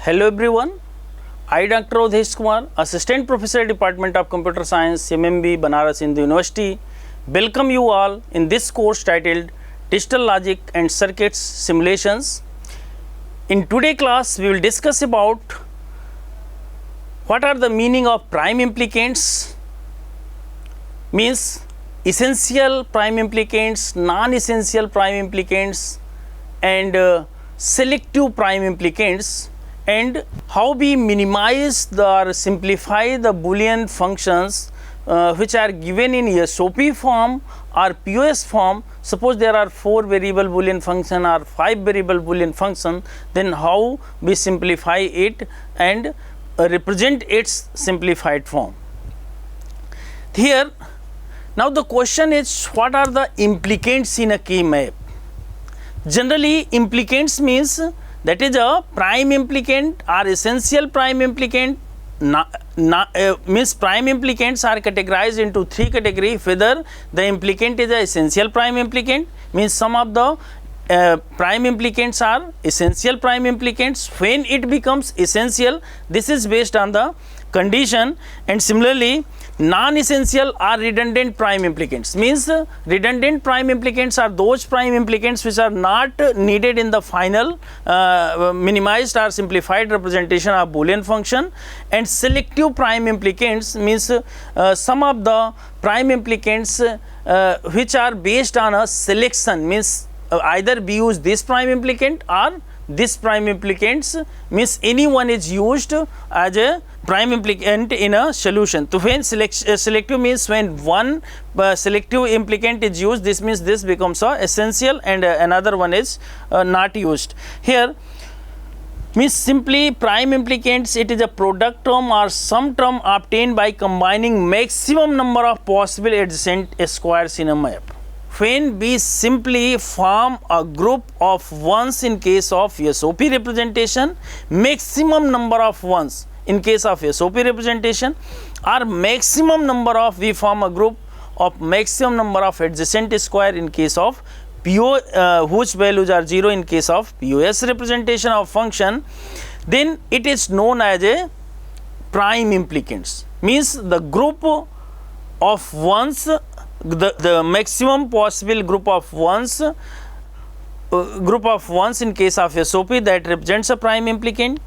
Hello everyone, I Dr. Odhesh Kumar, Assistant Professor Department of Computer Science, MMB, Banaras Hindu University, welcome you all in this course titled Digital Logic and Circuits Simulations. In today's class, we will discuss about what are the meaning of prime implicants, means essential prime implicants, non-essential prime implicants and selective prime implicants, and how we minimize or simplify the Boolean functions which are given in SOP form or POS form. Suppose there are 4 variable Boolean function or 5 variable Boolean function, then how we simplify it and represent its simplified form. Here, now the question is, what are the implicants in a key map? Generally, implicants means that is a prime implicant or essential prime implicant. Means prime implicants are categorized into 3 categories. Whether the implicant is a essential prime implicant, means some of the prime implicants are essential prime implicants. When it becomes essential, this is based on the condition, and similarly non-essential or redundant prime implicants, means redundant prime implicants are those prime implicants which are not needed in the final minimized or simplified representation of Boolean function, and selective prime implicants means some of the prime implicants which are based on a selection, means either we use this prime implicant or this prime implicants, means anyone is used as a prime implicant in a solution. So when selective means when one selective implicant is used, this means this becomes a essential and another one is not used. Here means simply prime implicants, it is a product term or some term obtained by combining maximum number of possible adjacent squares in a map. When we simply form a group of ones in case of SOP representation, maximum number of ones in case of SOP representation, or maximum number of, we form a group of maximum number of adjacent square in case of PO whose values are 0 in case of POS representation of function, then it is known as a prime implicants, means the group of ones, the maximum possible group of ones in case of SOP that represents a prime implicant,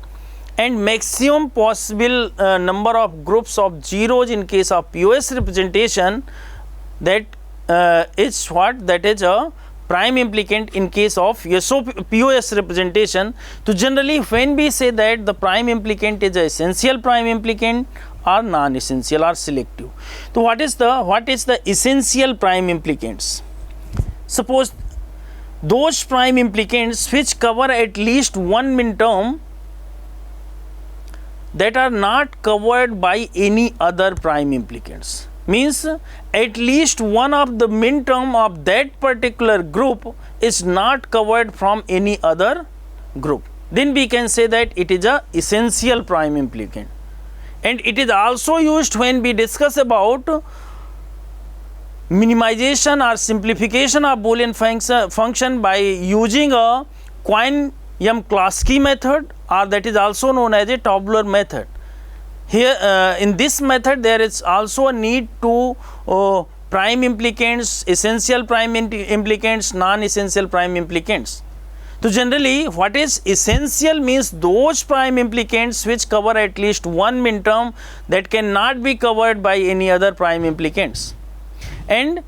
and maximum possible number of groups of zeros in case of POS representation, that is what, that is a prime implicant in case of SOP POS representation. So generally when we say that the prime implicant is a essential prime implicant or non-essential or selective. So what is the essential prime implicants? Suppose those prime implicants which cover at least one minterm that are not covered by any other prime implicants, means at least one of the minterm of that particular group is not covered from any other group, then we can say that it is a essential prime implicant. And it is also used when we discuss about minimization or simplification of Boolean function by using a Cohen-Yamklasky method, or that is also known as a tabular method. Here in this method there is also a need to prime implicants, essential prime implicants, non-essential prime implicants. So generally what is essential means those prime implicants which cover at least one minterm that cannot be covered by any other prime implicants, and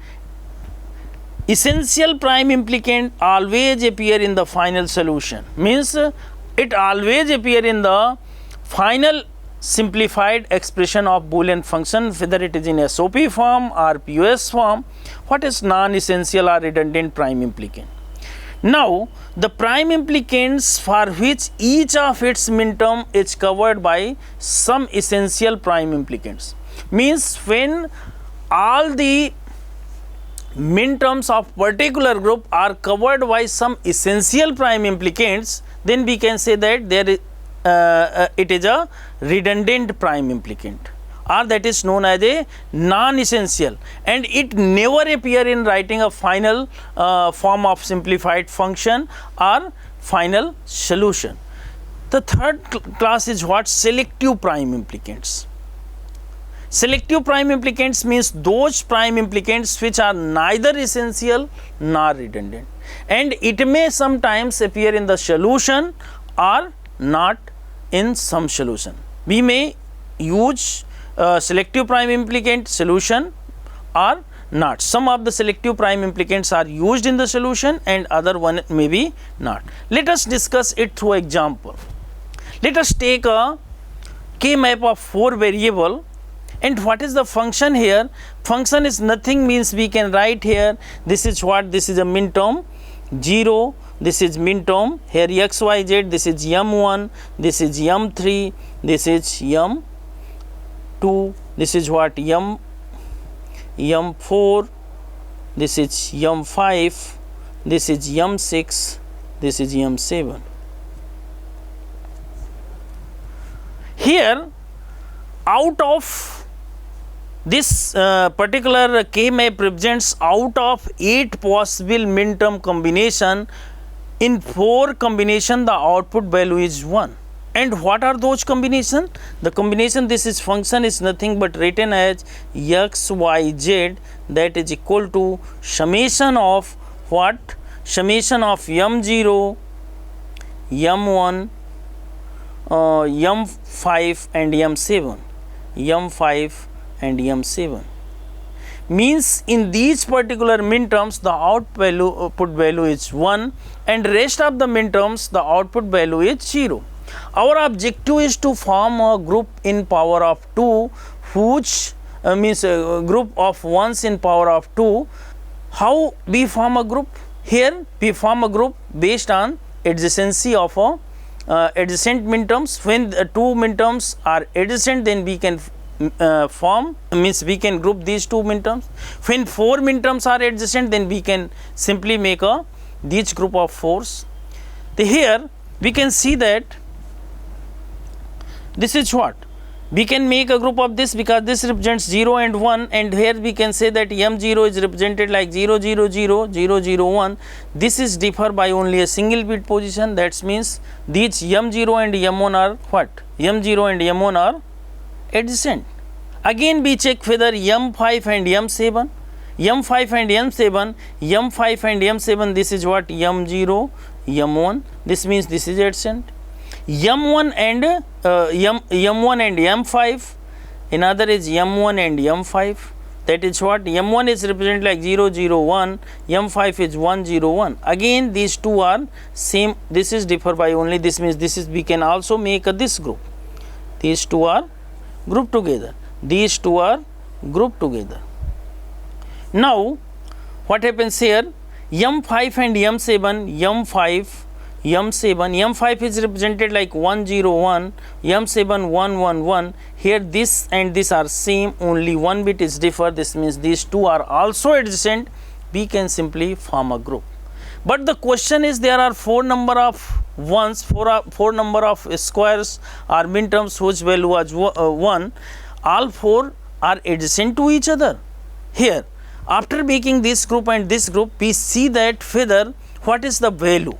essential prime implicant always appear in the final solution, means it always appear in the final simplified expression of Boolean function, whether it is in SOP form or POS form. What is non-essential or redundant prime implicant? Now the prime implicants for which each of its minterm is covered by some essential prime implicants, means when all the minterms of particular group are covered by some essential prime implicants, then we can say that there is it is a redundant prime implicant, or that is known as a non-essential, and it never appear in writing a final form of simplified function or final solution. The third class is what? Selective prime implicants. Selective prime implicants means those prime implicants which are neither essential nor redundant, and it may sometimes appear in the solution or not in some solution. We may use selective prime implicant solution or not. Some of the selective prime implicants are used in the solution and other one may be not. Let us discuss it through example. Let us take a K map of 4 variable, and what is the function here? Function is nothing, means we can write here, this is what? This is a min term 0, this is min term here x, y, z, this is m1, this is m3, this is m2, this is what? m4, this is m5, this is m6, this is m7. Here, out of this particular K map represents out of 8 possible min term combination, in 4 combination the output value is 1. And what are those combination? The combination, this is function is nothing but written as x, y, z, that is equal to summation of what? Summation of m0, m1, m5 and m7, m5 and m7. Means in these particular min terms the output value is 1, and rest of the min terms the output value is 0. Our objective is to form a group in power of 2, which means a group of ones in power of 2. How we form a group? Here we form a group based on adjacency of adjacent min terms. When the 2 min terms are adjacent, then we can form, means we can group these 2 min terms. When 4 min terms are adjacent, then we can simply make this group of 4s. Here we can see that this is what? We can make a group of this because this represents 0 and 1, and here we can say that m0 is represented like 0, 0, 0, 0, 0, 1. This is differ by only a single bit position. That means these m0 and m1 are what? m0 and m1 are adjacent. Again we check whether m5 and m7, m5 and m7, m5 and m7, this is what? m0, m1, this means this is adjacent. m1 and m1 and m5, another is m1 and m5, that is what? m1 is represented like 0, 0, 1, m5 is 1, 0, 1. Again these two are same, this is differ by only, this means this is, we can also make this group. These two are grouped together, these two are grouped together. Now what happens here? m5 and m7, m5, m7 is represented like 1, 0, 1, m7 1, 1, 1. Here this and this are same, only one bit is differ, this means these two are also adjacent. We can simply form a group. But the question is, there are 4 number of ones, 4 number of squares or min terms whose value was 1. All 4 are adjacent to each other. Here after making this group and this group, we see that whether what is the value.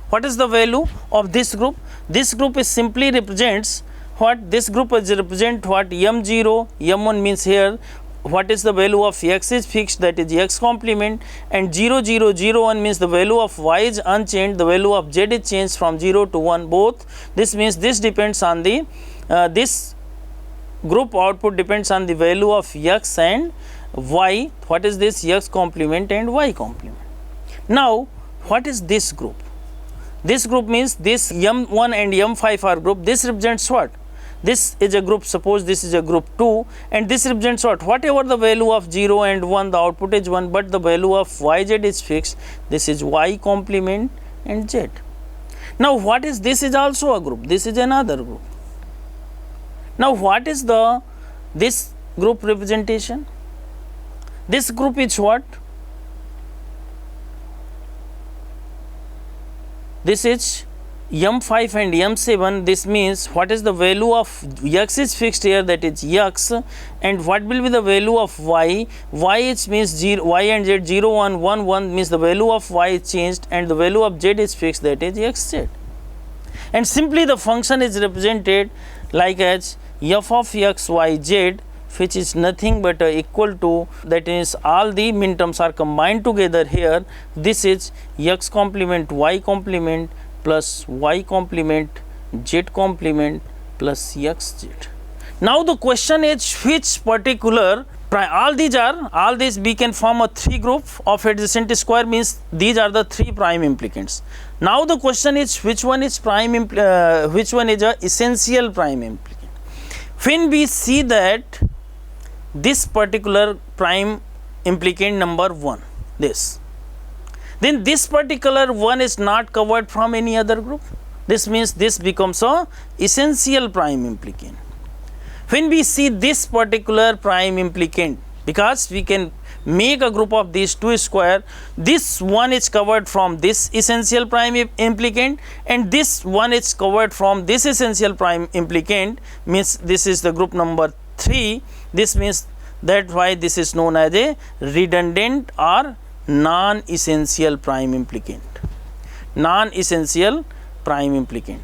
What is the value of this group? This group is simply represents what? This group is represent what? m0, m1 means here what is the value of x is fixed, that is x complement, and 0, 0, 0, 1 means the value of y is unchanged, the value of z is changed from 0 to 1 both. This means this depends on the this group output depends on the value of x and y. What is this? X complement and y complement. Now what is this group? This group means this m1 and m5 are group. This represents what? This is a group, suppose this is a group 2, and this represents what? Whatever the value of 0 and 1, the output is 1, but the value of yz is fixed. This is y complement and z. Now what is this? Is also a group. This is another group. Now what is this group representation? This group is what? This is m5 and m7. This means what is the value of x is fixed here, that is x, and what will be the value of y? Y is means 0, y and z 0, 1, 1, 1 means the value of y is changed, and the value of z is fixed, that is xz. and simply the function is represented like as f of x y z, which is nothing but equal to, that is all the min terms are combined together here. This is x complement y complement plus y complement z complement plus xz. Now the question is which particular all these we can form a 3 group of adjacent square, means these are the 3 prime implicants. Now the question is which one is which one is a essential prime implicant. When we see that this particular prime implicant number 1, this, then this particular one is not covered from any other group. This means this becomes a essential prime implicant. When we see this particular prime implicant, because we can make a group of these 2 square, this one is covered from this essential prime implicant and this one is covered from this essential prime implicant, means this is the group number 3. This means that why this is known as a redundant or non-essential prime implicant. Non-essential prime implicant.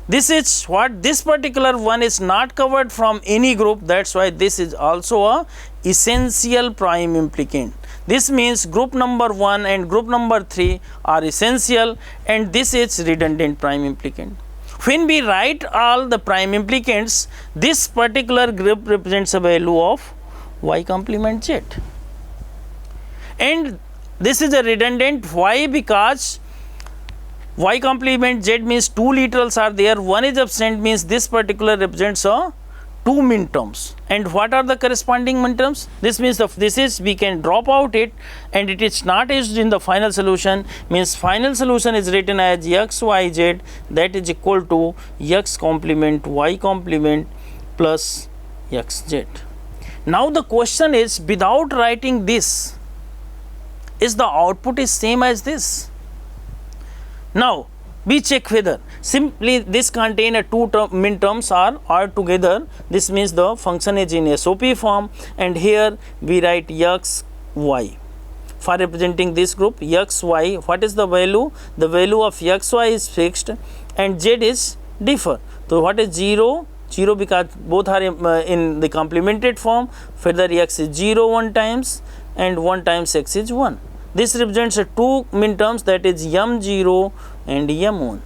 This is what this particular one is not covered from any group, that's why this is also a essential prime implicant. This means group number 1 and group number 3 are essential and this is redundant prime implicant. When we write all the prime implicants, this particular group represents a value of y complement z, and this is a redundant. Why? Because y complement z means 2 literals are there, one is absent, means this particular represents a 2 min terms. And what are the corresponding min terms? This means this is, we can drop out it and it is not used in the final solution, means final solution is written as x y z, that is equal to x complement y complement plus xz. Now the question is, without writing this, is the output is same as this? Now we check whether simply this contain a 2 min terms are together. This means the function is in SOP form, and here we write x y for representing this group. X y, what is the value? The value of x y is fixed and z is differ. So what is 0? 0 because both are in the complemented form. Further x is 0 1 times and 1 times x is 1. This represents a 2 min terms, that is m0 and m1.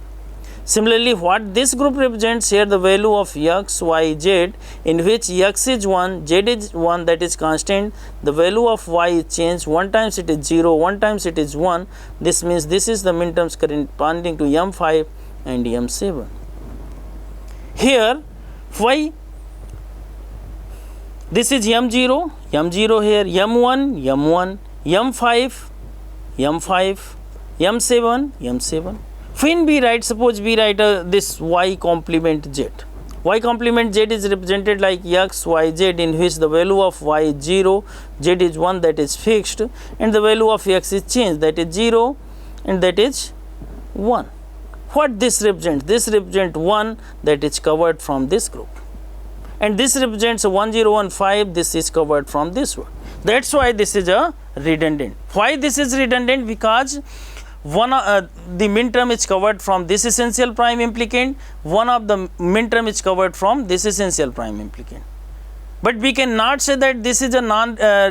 Similarly, what this group represents here, the value of x, y, z, in which x is 1, z is 1, that is constant. The value of y is changed, 1 times it is 0, 1 times it is 1. This means this is the min terms corresponding to m5 and m7. Here, y, this is m0, m0 here, m1, m1, m5, m5, m7, m7. When we write, suppose we write this y complement z. Y complement z is represented like x, y, z, in which the value of y is 0, z is 1, that is fixed, and the value of x is changed, that is 0 and that is 1. What this represents? This represents 1, that is covered from this group. And this represents 1015, this is covered from this one. That's why this is a redundant. Why this is redundant? Because one the min term is covered from this essential prime implicant, one of the min term is covered from this essential prime implicant. But we cannot say that this is a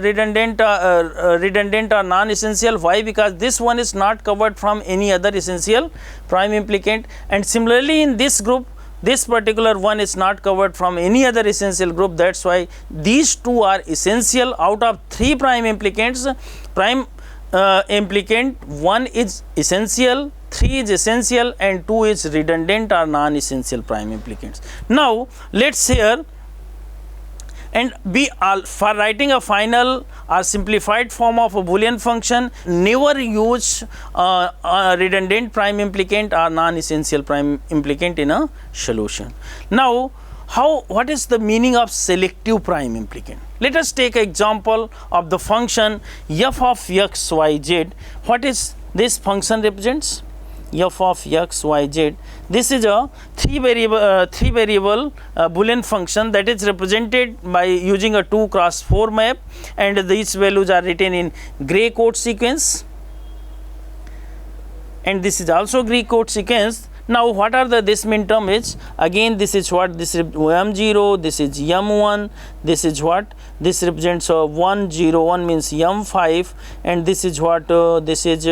redundant or non-essential. Why? Because this one is not covered from any other essential prime implicant, and similarly in this group, this particular one is not covered from any other essential group. That's why these two are essential. Out of 3 prime implicants, prime implicant 1 is essential, 3 is essential, and 2 is redundant or non-essential prime implicants. Now let's here, and for writing a final or simplified form of a Boolean function, never use a redundant prime implicant or non-essential prime implicant in a solution. Now what is the meaning of selective prime implicant? Let us take an example of the function f of x, y, z. What is this function represents? F of x, y, z. This is a 3 variable Boolean function that is represented by using a 2 cross 4 map, and these values are written in gray code sequence, and this is also gray code sequence. Now what are this minterm is, again this is what, this is m0, this is m1, this is what, this represents 1 0 1 means m5, and this is what, this is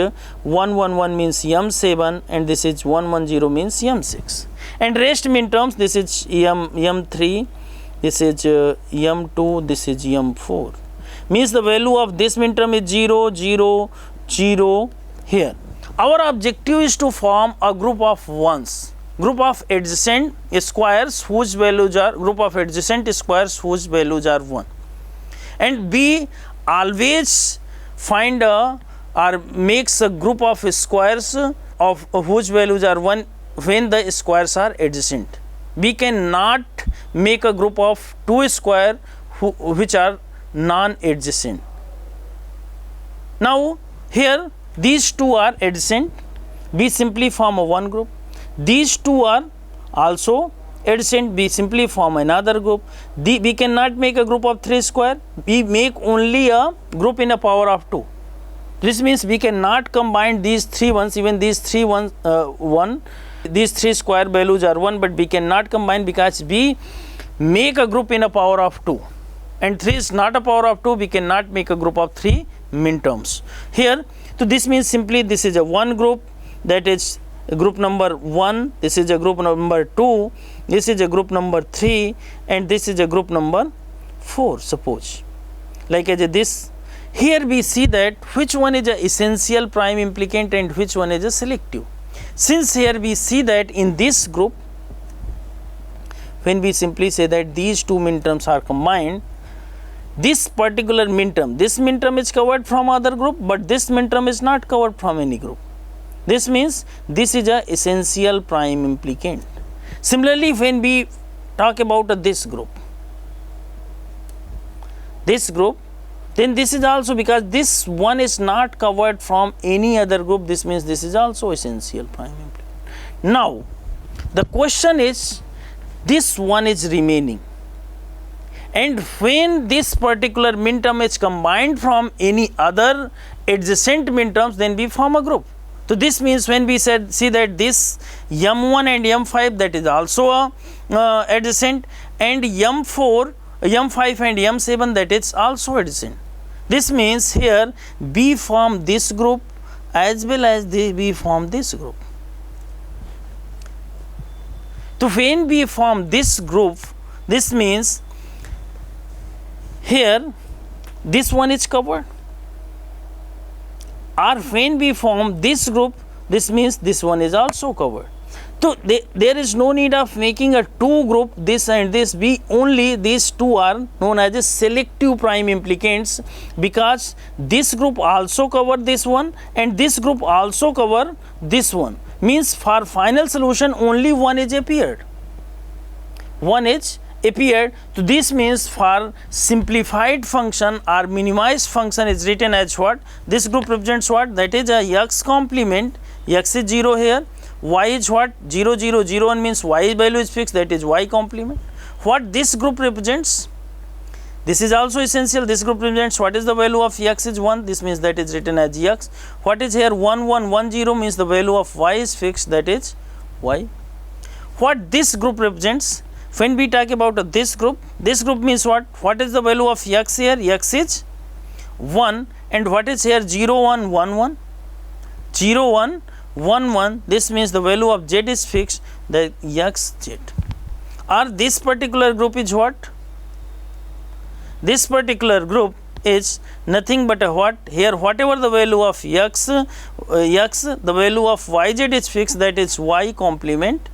1 1 1 means m7, and this is 1 1 0 means m6, and rest minterms, this is m3, this is m2, this is m4, means the value of this minterm is 0 0 0 here. Our objective is to form a group of ones, group of adjacent squares whose values are, group of adjacent squares whose values are 1, and we always find or makes a group of squares of whose values are 1 when the squares are adjacent. We cannot make a group of two squares which are non-adjacent. Now here these two are adjacent, we simply form a one group. These two are also adjacent, we simply form another group. We cannot make a group of 3 square, we make only a group in a power of 2. This means we cannot combine these 3 ones, even these 3 ones, 1, these 3 square values are 1, but we cannot combine because we make a group in a power of 2, and 3 is not a power of 2, we cannot make a group of 3 minterms here. So this means simply this is a one group, that is group number 1, this is a group number 2, this is a group number 3, and this is a group number 4, suppose. Like as this, here we see that which one is a essential prime implicant and which one is a selective. Since here we see that in this group, when we simply say that these two minterms are combined, this particular minterm, this minterm is covered from other group, but this minterm is not covered from any group. This means this is a essential prime implicant. Similarly, when we talk about this group, then this is also, because this one is not covered from any other group, this means this is also essential prime implicant. Now the question is, this one is remaining, and when this particular minterm is combined from any other adjacent minterms, then we form a group. So this means when we see that this m1 and m5, that is also a adjacent, and m4, m5 and m7, that is also adjacent. This means here we form this group as well as we form this group. So when we form this group, this means here this one is covered, or when we form this group, this means this one is also covered. So there is no need of making a two group, this and this. We only, these two are known as a selective prime implicants, because this group also cover this one and this group also cover this one. Means for final solution only one is appeared. One is appeared. So this means for simplified function or minimized function is written as what? This group represents what? That is a x complement. X is 0 here. Y is what? 0 0 0 1 means y value is fixed, that is y complement. What this group represents? This is also essential. This group represents what is the value of x is 1, this means that is written as x. What is here 1 1 1 0 means the value of y is fixed, that is y. What this group represents? When we talk about this group means what? What is the value of x here? X is 1, and what is here 0 1 1 1 0 1 1 1, this means the value of z is fixed, the x z. Or this particular group is what? This particular group is nothing but a what? Here whatever the value of x, the value of yz is fixed, that is y complement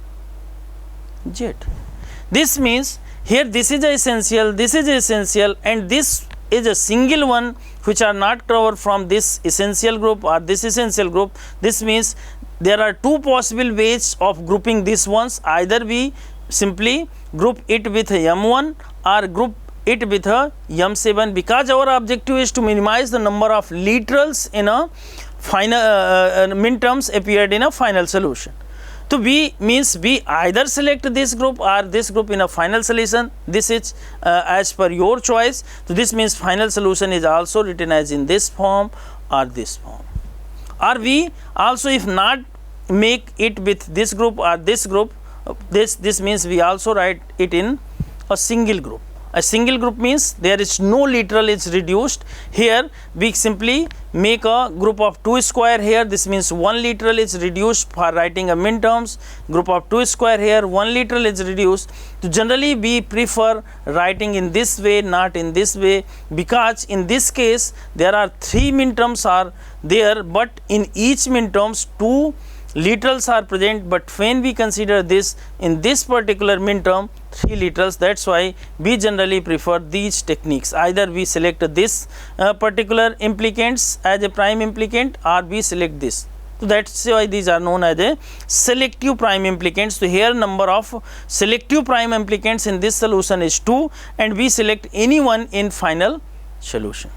z. This means here this is essential, this is essential, and this is a single one which are not covered from this essential group or this essential group. This means there are two possible ways of grouping these ones. Either we simply group it with m1 or group it with a m7, because our objective is to minimize the number of literals in a final minterms appeared in a final solution. So we means we either select this group or this group in a final solution. This is as per your choice. So this means final solution is also written as in this form or this form. Or we also, if not make it with this group or this group, this means we also write it in a single group. A single group means there is no literal is reduced. Here we simply make a group of 2 square here, this means 1 literal is reduced for writing a min terms. Group of 2 square here, 1 literal is reduced. So generally we prefer writing in this way, not in this way, because in this case there are 3 min terms are there, but in each min terms 2 literals are present, but when we consider this in this particular min term 3 literals, that's why we generally prefer these techniques. Either we select this particular implicants as a prime implicant, or we select this. So that's why these are known as a selective prime implicants. So here number of selective prime implicants in this solution is 2, and we select any one in final solution.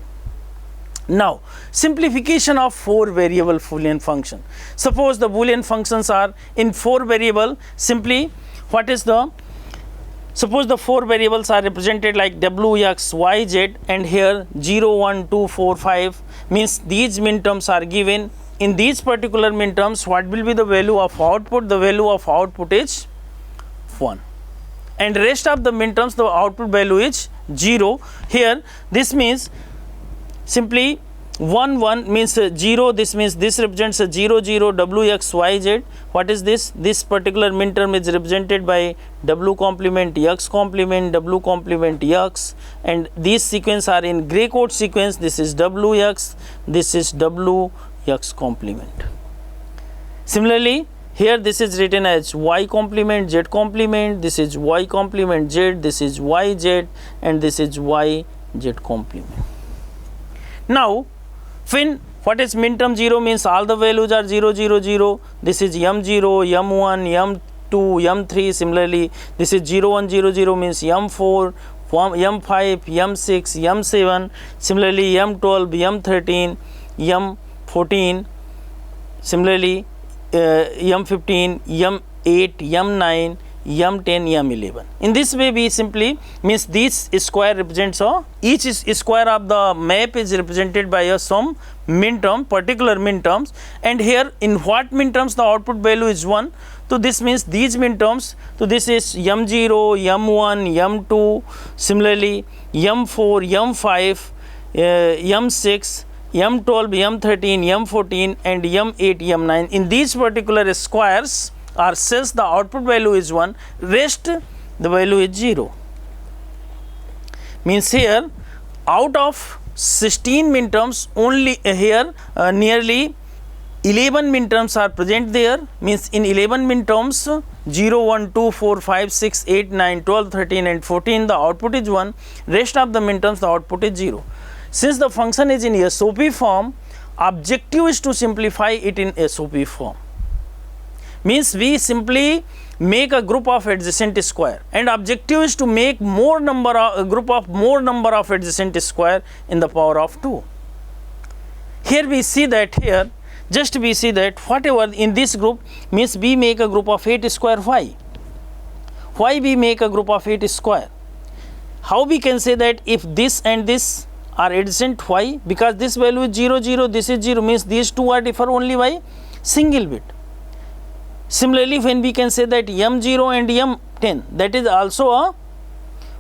Now, simplification of 4 variable Boolean function. Suppose the Boolean functions are in 4 variable, simply what is the, suppose the 4 variables are represented like w, x, y, z, and here 0, 1, 2, 4, 5 means these min terms are given. In these particular min terms, what will be the value of output? The value of output is 1, and rest of the min terms the output value is 0. Here this means simply 1 1 means 0, this means this represents a 0 0 w, x, y, z. What is this? This particular min term is represented by w complement x complement w complement x, and these sequence are in gray code sequence. This is w x, this is w x complement. Similarly here this is written as y complement z complement, this is y complement z, this is y z, and this is y z complement. Now, when what is min term 0 means all the values are 0 0 0. This is m0, m1, m2, m3. Similarly, this is 0 1 0 0 means m4, m5, m6, m7. Similarly, m12, m13, m14. Similarly, m15, m8, m9, m10, m11. In this way we simply means this square represents each square of the map is represented by some min term, particular min terms, and here in what min terms the output value is 1. So this means these min terms, so this is m0, m1, m2, similarly m4, m5, m6, m12, m13, m14, and m8, m9. In these particular squares or cells the output value is 1, rest the value is 0. Means here out of 16 min terms only here nearly 11 min terms are present there. Means in 11 min terms 0, 1, 2, 4, 5, 6, 8, 9, 12, 13 and 14 the output is 1, rest of the min terms the output is 0. Since the function is in SOP form, objective is to simplify it in SOP form. Means we simply make a group of adjacent square, and objective is to make more number of group of more number of adjacent square in the power of 2. Here we see that here just we see that whatever in this group means we make a group of 8 square. Why we make a group of 8 square? How we can say that if this and this are adjacent? Why? Because this value is 0 0, this is 0, means these two are differ only by single bit. Similarly, when we can say that m0 and m10, that is also a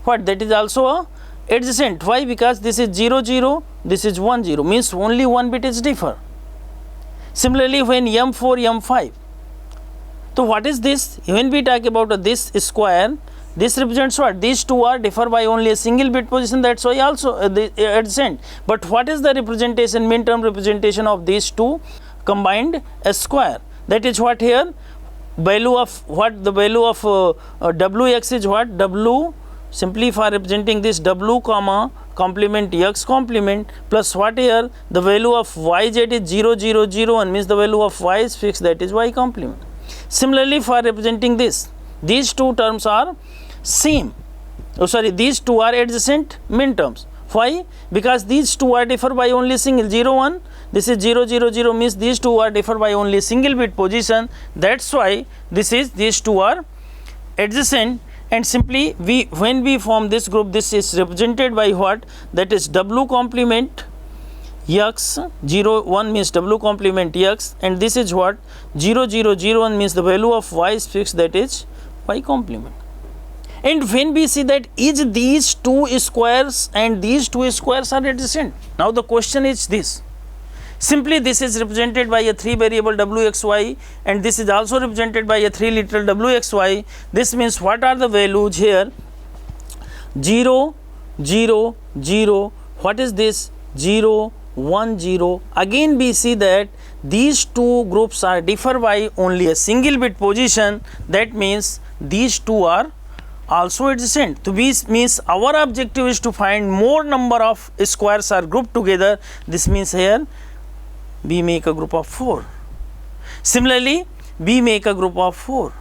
what? That is also a adjacent. Why? Because this is 0 0, this is 1 0, means only one bit is differ. Similarly, when m4, m5, so what is this? When we talk about this square, this represents what? These two are differ by only a single bit position, that's why also the adjacent. But what is the representation, min term representation of these two combined a square? That is what here value of what? The value of wx is what? W, simply for representing this w comma complement x complement, plus what here the value of yz is 0 0 0 1, means the value of y is fixed, that is y complement. Similarly, for representing this, these two terms are same. Oh sorry, these two are adjacent min terms. Why? Because these two are differ by only single 0 1. This is 0 0 0, means these two are differ by only single bit position. That's why these two are adjacent. And simply when we form this group, this is represented by what? That is w complement x 0 1 means w complement x, and this is what 0 0 0 1 means the value of y is fixed, that is y complement. And when we see that is these two squares and these two squares are adjacent, now the question is this. Simply this is represented by a 3 variable wxy, and this is also represented by a 3 literal wxy. This means what are the values here? 0 0 0, what is this? 0 1 0. Again we see that these two groups are differ by only a single bit position, that means these two are also adjacent. So this means our objective is to find more number of squares are grouped together. This means here we make a group of 4. Similarly, we make a group of 4.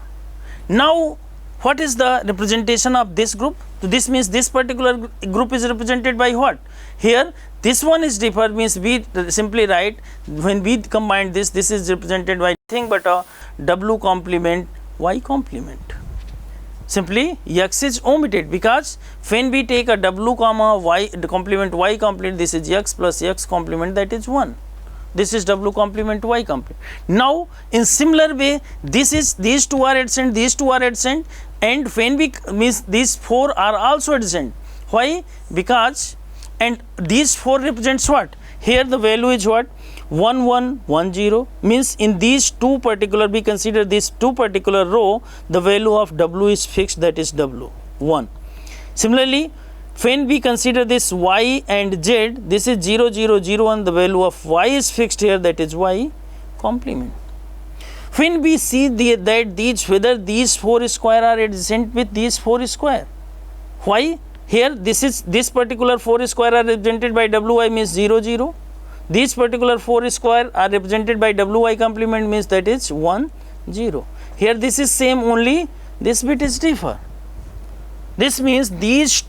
Now what is the representation of this group? So this means this particular group is represented by what? Here this one is differ, means we simply write, when we combine this is represented by nothing but a w complement y complement. Simply x is omitted, because when we take a w comma y complement y complement, this is x plus x complement, that is 1. This is w complement y complement. Now in similar way, these two are adjacent, these two are adjacent, and when we means these 4 are also adjacent. Why? Because and these 4 represents what? Here the value is what? 1 1 1 0, means in these two particular, we consider this two particular row, the value of w is fixed, that is w 1. Similarly, when we consider this y and z, this is 0 0 0 1, the value of y is fixed here, that is y complement. When we see that these, whether these 4 square are adjacent with these 4 square, why? Here this particular 4 square are represented by wi, means 0 0. These particular 4 square are represented by wi complement, means that is 1 0. Here this is same, only this bit is differ. This means these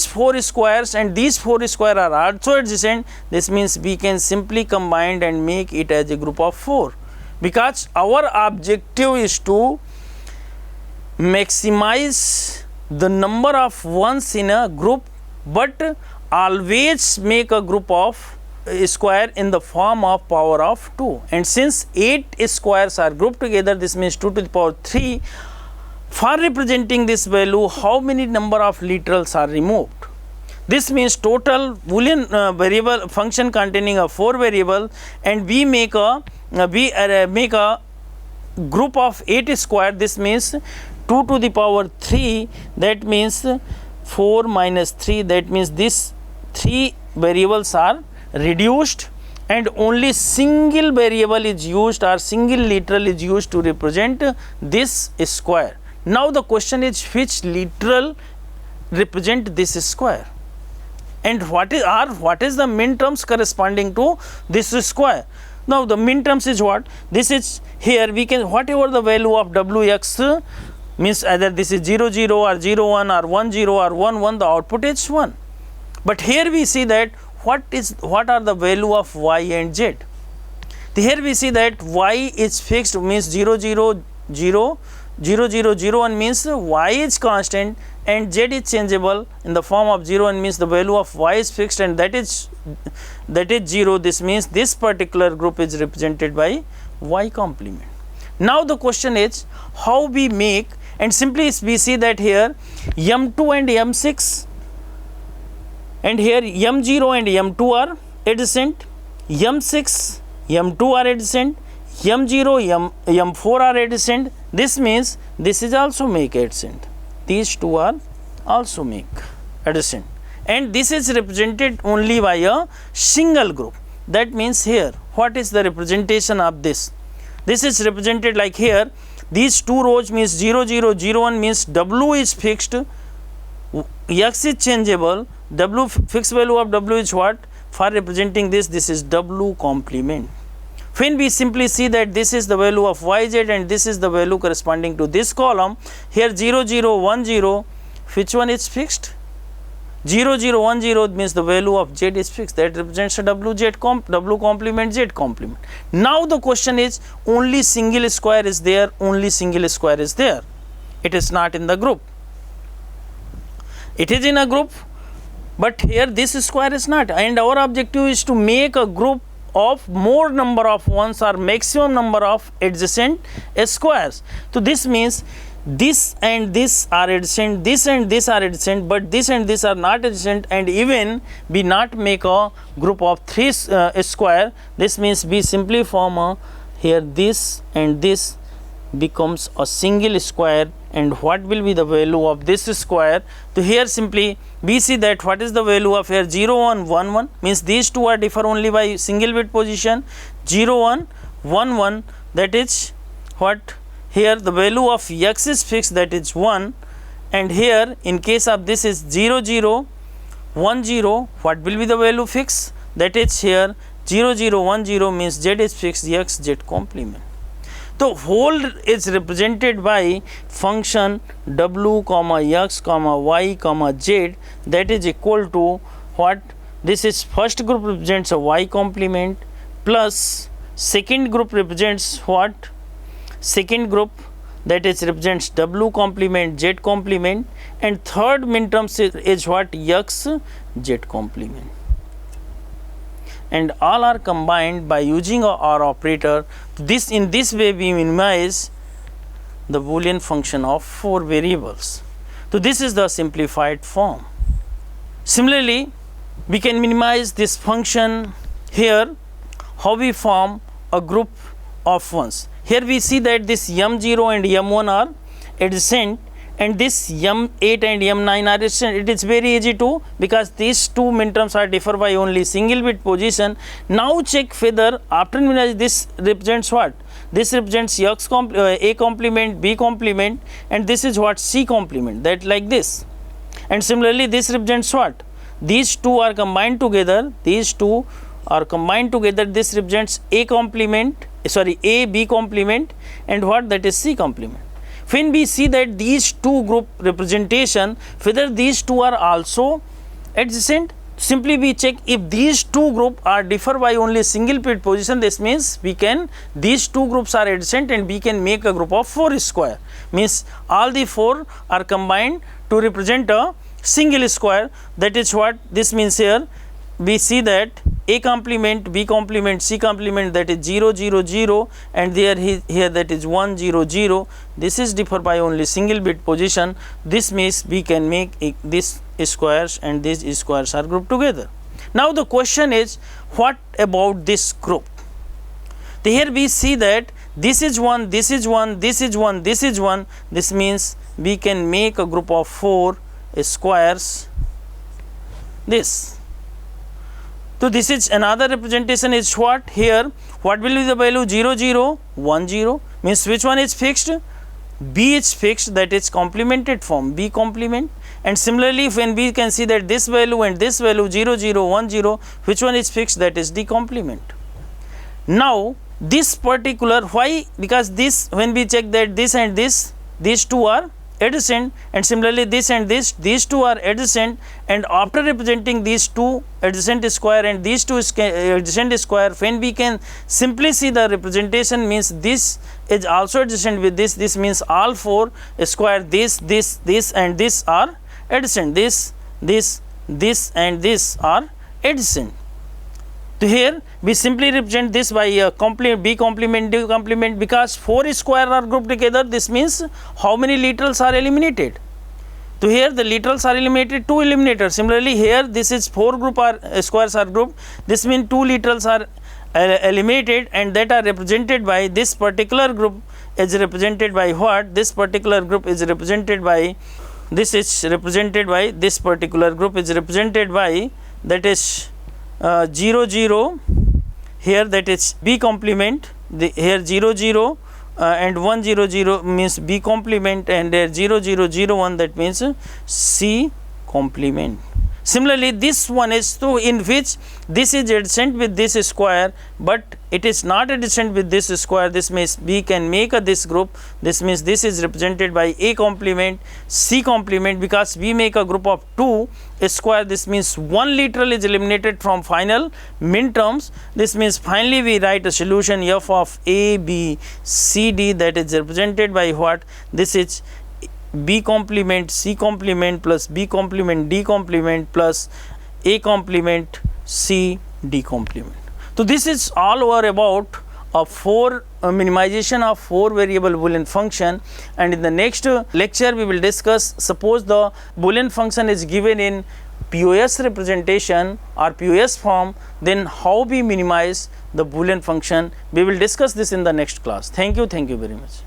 4 squares and these 4 square are also adjacent. This means we can simply combine and make it as a group of 4, because our objective is to maximize the number of ones in a group, but always make a group of square in the form of power of 2. And since 8 squares are grouped together, this means 2 to the power 3. For representing this value, how many number of literals are removed? This means total Boolean variable function containing a 4 variable, and we make a group of 8 square. This means 2 to the power 3, that means 4 minus 3, that means this 3 variables are reduced, and only single variable is used, or single literal is used to represent this square. Now the question is, which literal represent this square, and what is the min terms corresponding to this square? Now the min terms is what? This is, here we can, whatever the value of wx, means either this is 0 0 or 0 1 or 1 0 or 1 1, the output is 1. But here we see that what are the value of y and z. Here we see that y is fixed, means 0 0 0 0 0 0 1 means y is constant, and z is changeable in the form of 0 1 means the value of y is fixed, and that is 0. This means this particular group is represented by y complement. Now the question is, how we make, and simply we see that here m2 and m6, and here m0 and m2 are adjacent, m6 m2 are adjacent, m0 m4 are adjacent. This means this is also make adjacent, these two are also make adjacent, and this is represented only by a single group. That means here what is the representation of this? This is represented like here, these two rows means 0 0 0 1 means w is fixed, x is changeable, w fixed value of w is what? For representing this is w complement. When we simply see that this is the value of yz and this is the value corresponding to this column, here 0 0 1 0, which one is fixed? 0 0 1 0 means the value of z is fixed, that represents a w complement z complement. Now the question is, only single square is there, only single square is there, it is not in the group. It is in a group, but here this square is not, and our objective is to make a group of more number of ones or maximum number of adjacent squares. So this means this and this are adjacent, this and this are adjacent, but this and this are not adjacent, and even we not make a group of 3 square. This means we simply form a, here this and this becomes a single square, and what will be the value of this square? So here simply we see that what is the value of here 0 1 1 1, means these two are differ only by single bit position. 0 1 1 1, that is what, here the value of x is fixed, that is 1, and here in case of this is 0 0 1 0, what will be the value fixed? That is here 0 0 1 0, means z is fixed, x z complement. So whole is represented by function w comma x comma y comma z, that is equal to what? This is first group represents a y complement, plus second group represents what? Second group, that is represents w complement z complement, and third minterms is what? X z complement. And all are combined by using a OR operator. This, in this way we minimize the Boolean function of 4 variables. So this is the simplified form. Similarly, we can minimize this function here. How we form a group of ones? Here we see that this m0 and m1 are adjacent, and this m8 and m9 are adjacent. It is very easy to, because these two minterms are differ by only single bit position. Now check whether after minimizing this represents what? This represents x a complement, b complement, and this is what? C complement, that like this. And similarly this represents what? These two are combined together, these two are combined together, this represents a complement, sorry, a b complement, and what? That is C complement. When we see that these two group representation, whether these two are also adjacent, simply we check if these two group are differ by only single bit position. This means we can, these two groups are adjacent, and we can make a group of 4 square, means all the 4 are combined to represent a single square. That is what this means. Here we see that a complement, b complement, c complement, that is 0 0 0, and there here that is 1 0 0. This is differ by only single bit position. This means we can make this squares and these squares are grouped together. Now the question is, what about this group? Here we see that this is 1, this is 1, this is 1, this is 1. This means we can make a group of 4 squares. This. So this is another representation is what? Here what will be the value? 0 0 1 0, means which one is fixed? B is fixed, that is complemented form, B complement. And similarly when we can see that this value and this value 0 0 1 0, which one is fixed? That is D complement. Now this particular, why? Because this, when we check that this and this, these two are adjacent, and similarly this and this, these two are adjacent, and after representing these two adjacent square and these two adjacent square, when we can simply see the representation, means this is also adjacent with this. This means all 4 square, this and this are adjacent, this and this are adjacent. So here we simply represent this by B complement, D complement, because 4 square are grouped together. This means how many literals are eliminated? So here the literals are eliminated, 2 eliminated. Similarly here this is 4 group are squares are grouped. This means 2 literals are eliminated, and that are represented by this particular group is represented by what? This particular group is represented by, this is represented by, this particular group is represented by, that is 0 0, here that is B complement, here 0 0 and 1 0 0 means B complement, and there 0 0 0 1, that means C complement. Similarly this one is so in which this is adjacent with this square, but it is not adjacent with this square. This means we can make this group. This means this is represented by A complement, C complement, because we make a group of 2 square. This means 1 literal is eliminated from final minterms. This means finally we write a solution f of A, B, C, D, that is represented by what? This is B complement C complement plus B complement D complement plus A complement C D complement. So this is all over about minimization of 4 variable Boolean function, and in the next lecture we will discuss, suppose the Boolean function is given in POS representation or POS form, then how we minimize the Boolean function. We will discuss this in the next class. Thank you very much.